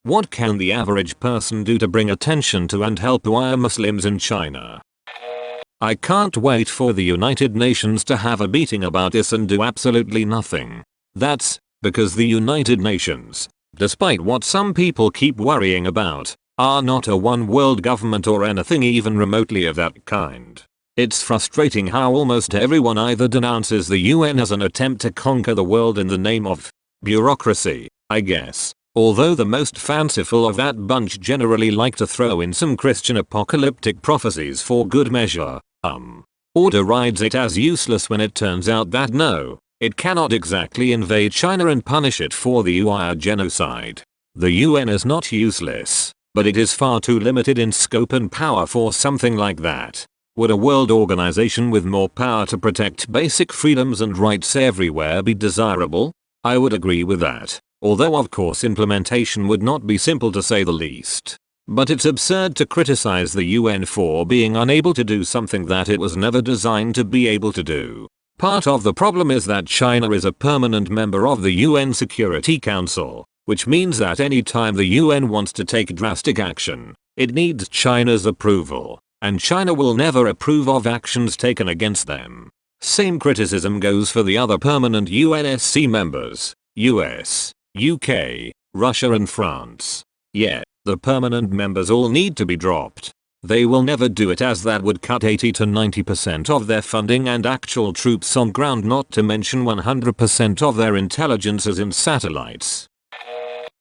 What can the average person do to bring attention to and help Uyghur Muslims in China? I can't wait for the United Nations to have a meeting about this and do absolutely nothing. That's because the United Nations, despite what some people keep worrying about, are not a one world government or anything even remotely of that kind. It's frustrating how almost everyone either denounces the UN as an attempt to conquer the world in the name of bureaucracy, I guess, although the most fanciful of that bunch generally like to throw in some Christian apocalyptic prophecies for good measure, or derides it as useless when it turns out that no, it cannot exactly invade China and punish it for the Uyghur genocide. The UN is not useless, but it is far too limited in scope and power for something like that. Would a world organization with more power to protect basic freedoms and rights everywhere be desirable? I would agree with that, although of course implementation would not be simple to say the least. But it's absurd to criticize the UN for being unable to do something that it was never designed to be able to do. Part of the problem is that China is a permanent member of the UN Security Council, which means that any time the UN wants to take drastic action, it needs China's approval, and China will never approve of actions taken against them. Same criticism goes for the other permanent UNSC members, US, UK, Russia and France. Yeah, the permanent members all need to be dropped. They will never do it as that would cut 80 to 90% of their funding and actual troops on ground, not to mention 100% of their intelligences in satellites.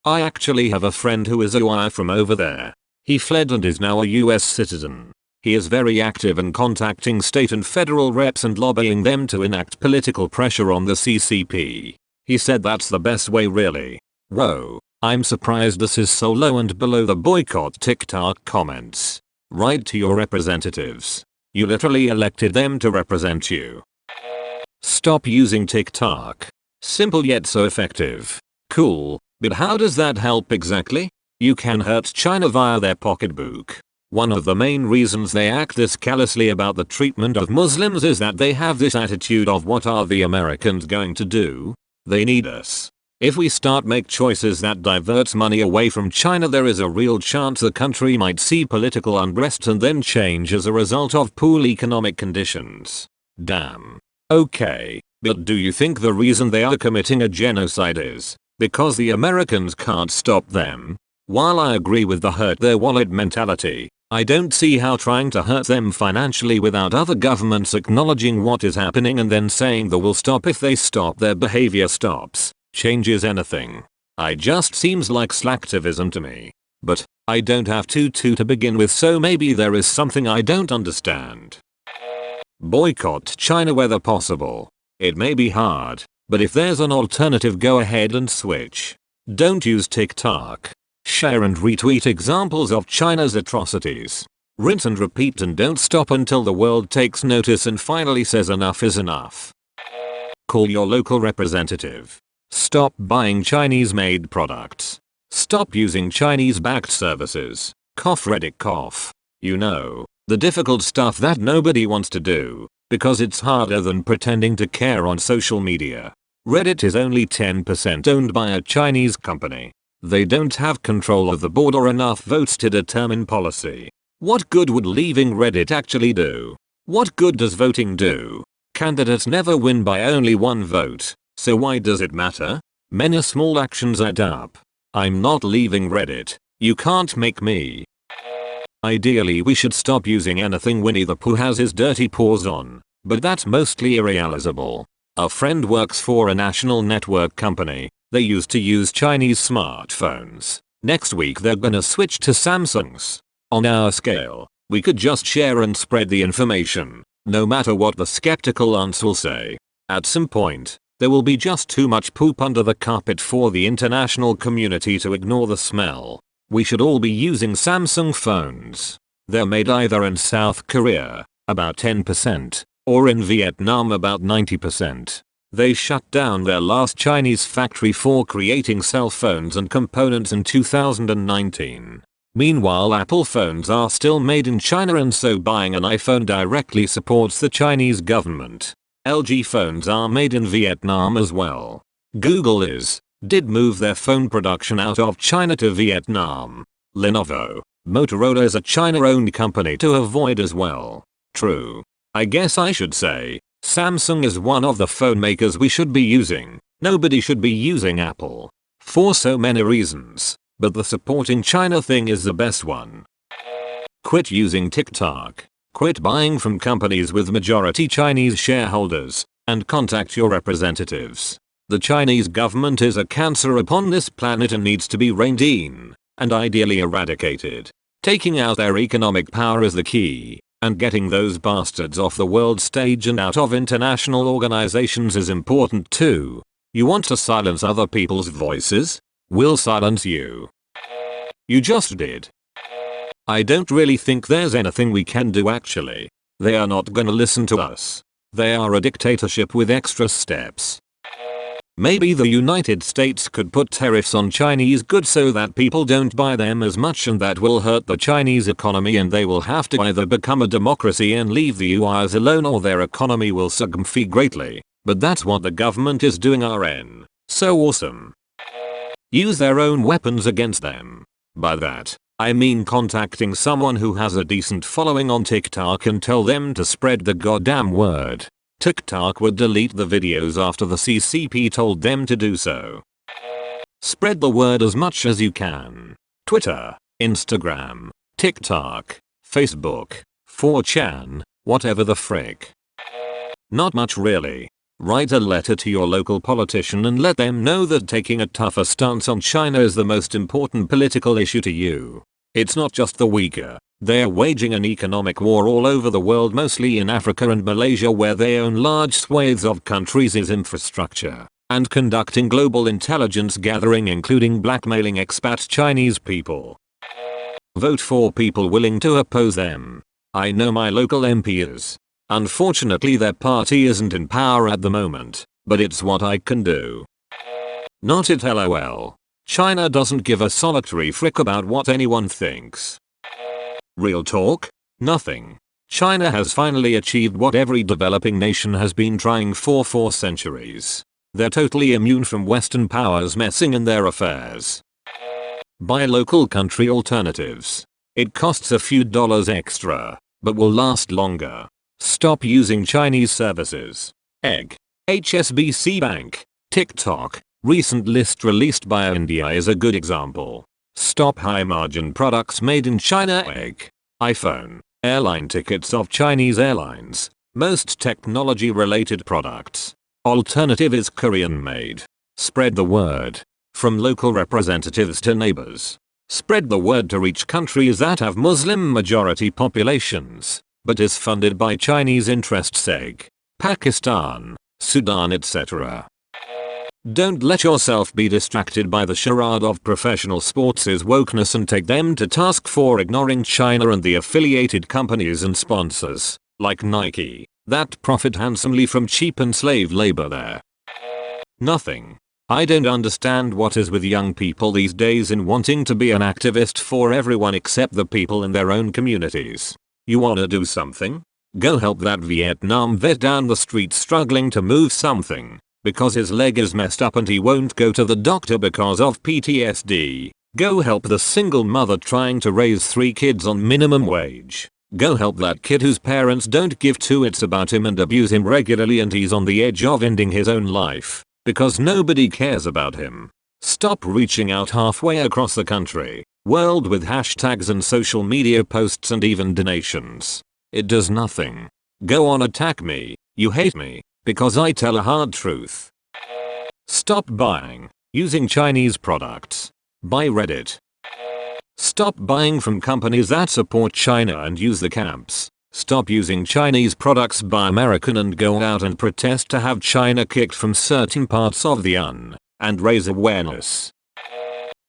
I actually have a friend who is a Uyghur from over there. He fled and is now a US citizen. He is very active in contacting state and federal reps and lobbying them to enact political pressure on the CCP. He said that's the best way really. Whoa, I'm surprised this is so low and below the boycott TikTok comments. Write to your representatives. You literally elected them to represent you. Stop using TikTok. Simple yet so effective. Cool, but how does that help exactly? You can hurt China via their pocketbook. One of the main reasons they act this callously about the treatment of Muslims is that they have this attitude of what are the Americans going to do? They need us. If we start make choices that diverts money away from China, there is a real chance the country might see political unrest and then change as a result of poor economic conditions. Damn. Okay, but do you think the reason they are committing a genocide is because the Americans can't stop them? While I agree with the hurt their wallet mentality, I don't see how trying to hurt them financially without other governments acknowledging what is happening and then saying they will stop if they stop their behavior stops, changes anything. It just seems like slacktivism to me. But I don't have to begin with, so maybe there is something I don't understand. Boycott China whether possible. It may be hard, but if there's an alternative, go ahead and switch. Don't use TikTok. Share and retweet examples of China's atrocities. Rinse and repeat and don't stop until the world takes notice and finally says enough is enough. Call your local representative. Stop buying Chinese-made products. Stop using Chinese-backed services. Reddit cough. You know, the difficult stuff that nobody wants to do, because it's harder than pretending to care on social media. Reddit is only 10% owned by a Chinese company. They don't have control of the board or enough votes to determine policy. What good would leaving Reddit actually do? What good does voting do? Candidates never win by only one vote, so why does it matter? Many small actions add up. I'm not leaving Reddit. You can't make me. Ideally we should stop using anything Winnie the Pooh has his dirty paws on, but that's mostly irrealizable. A friend works for a national network company. They used to use Chinese smartphones. Next week they're gonna switch to Samsungs. On our scale, we could just share and spread the information, no matter what the skeptical aunts will say. At some point, there will be just too much poop under the carpet for the international community to ignore the smell. We should all be using Samsung phones. They're made either in South Korea, about 10%, or in Vietnam, about 90%. They shut down their last Chinese factory for creating cell phones and components in 2019. Meanwhile, Apple phones are still made in China, and so buying an iPhone directly supports the Chinese government. LG phones are made in Vietnam as well. Google is. did move their phone production out of China to Vietnam. Lenovo, Motorola is a China-owned company to avoid as well. True. I guess I should say, Samsung is one of the phone makers we should be using. Nobody should be using Apple. For so many reasons. But the supporting China thing is the best one. Quit using TikTok. Quit buying from companies with majority Chinese shareholders, and contact your representatives. The Chinese government is a cancer upon this planet and needs to be reined in, and ideally eradicated. Taking out their economic power is the key, and getting those bastards off the world stage and out of international organizations is important too. You want to silence other people's voices? We'll silence you. You just did. I don't really think there's anything we can do actually. They are not gonna listen to us. They are a dictatorship with extra steps. Maybe the United States could put tariffs on Chinese goods so that people don't buy them as much, and that will hurt the Chinese economy, and they will have to either become a democracy and leave the US alone, or their economy will succumb greatly. But that's what the government is doing. RN. So awesome. Use their own weapons against them. By that, I mean contacting someone who has a decent following on TikTok and tell them to spread the goddamn word. TikTok would delete the videos after the CCP told them to do so. Spread the word as much as you can. Twitter, Instagram, TikTok, Facebook, 4chan, whatever the frick. Not much really. Write a letter to your local politician and let them know that taking a tougher stance on China is the most important political issue to you. It's not just the weaker. They're waging an economic war all over the world, mostly in Africa and Malaysia, where they own large swathes of countries' infrastructure, and conducting global intelligence gathering, including blackmailing expat Chinese people. Vote for people willing to oppose them. I know my local MP is. Unfortunately their party isn't in power at the moment, but it's what I can do. Not it, lol. China doesn't give a solitary frick about what anyone thinks. Real talk? Nothing. China has finally achieved what every developing nation has been trying for centuries. They're totally immune from Western powers messing in their affairs. Buy local country alternatives. It costs a few dollars extra, but will last longer. Stop using Chinese services. Egg. HSBC Bank. TikTok. Recent list released by India is a good example. Stop high margin products made in China. Egg. iPhone. Airline tickets of Chinese airlines. Most technology related products. Alternative is Korean made. Spread the word. From local representatives to neighbors. Spread the word to reach countries that have Muslim majority populations, but is funded by Chinese interests. Egg. Pakistan, Sudan, etc. Don't let yourself be distracted by the charade of professional sports' wokeness and take them to task for ignoring China and the affiliated companies and sponsors, like Nike, that profit handsomely from cheap and slave labor there. Nothing. I don't understand what is with young people these days in wanting to be an activist for everyone except the people in their own communities. You wanna do something? Go help that Vietnam vet down the street struggling to move something, because his leg is messed up and he won't go to the doctor because of PTSD. Go help the single mother trying to raise 3 kids on minimum wage. Go help that kid whose parents don't give 2 shits about him and abuse him regularly and he's on the edge of ending his own life, because nobody cares about him. Stop reaching out halfway across the country, world with hashtags and social media posts and even donations. It does nothing. Go on, attack me. You hate me because I tell a hard truth. Stop buying using Chinese products. Buy Reddit. Stop buying from companies that support China and use the camps. Stop using Chinese products. Buy American and go out and protest to have China kicked from certain parts of the UN and raise awareness.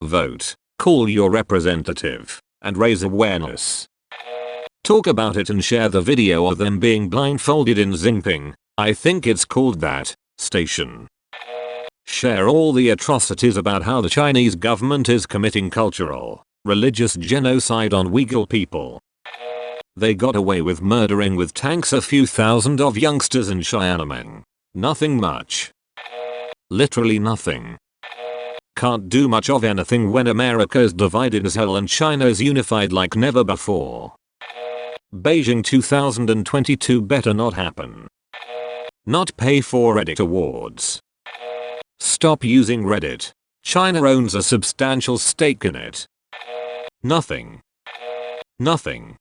Vote. Call your representative and raise awareness. Talk about it and share the video of them being blindfolded in Xinping, I think it's called that, station. Share all the atrocities about how the Chinese government is committing cultural, religious genocide on Uyghur people. They got away with murdering with tanks a few thousand of youngsters in Xiamen. Nothing much. Literally nothing. Can't do much of anything when America's divided as hell and China's unified like never before. Beijing 2022 better not happen. Not pay for Reddit awards. Stop using Reddit. China owns a substantial stake in it. Nothing. Nothing.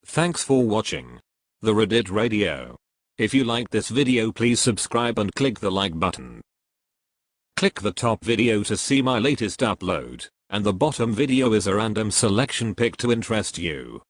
Thanks for watching the Reddit Radio. If you liked this video, please subscribe and click the like button. Click the top video to see my latest upload, and the bottom video is a random selection pick to interest you.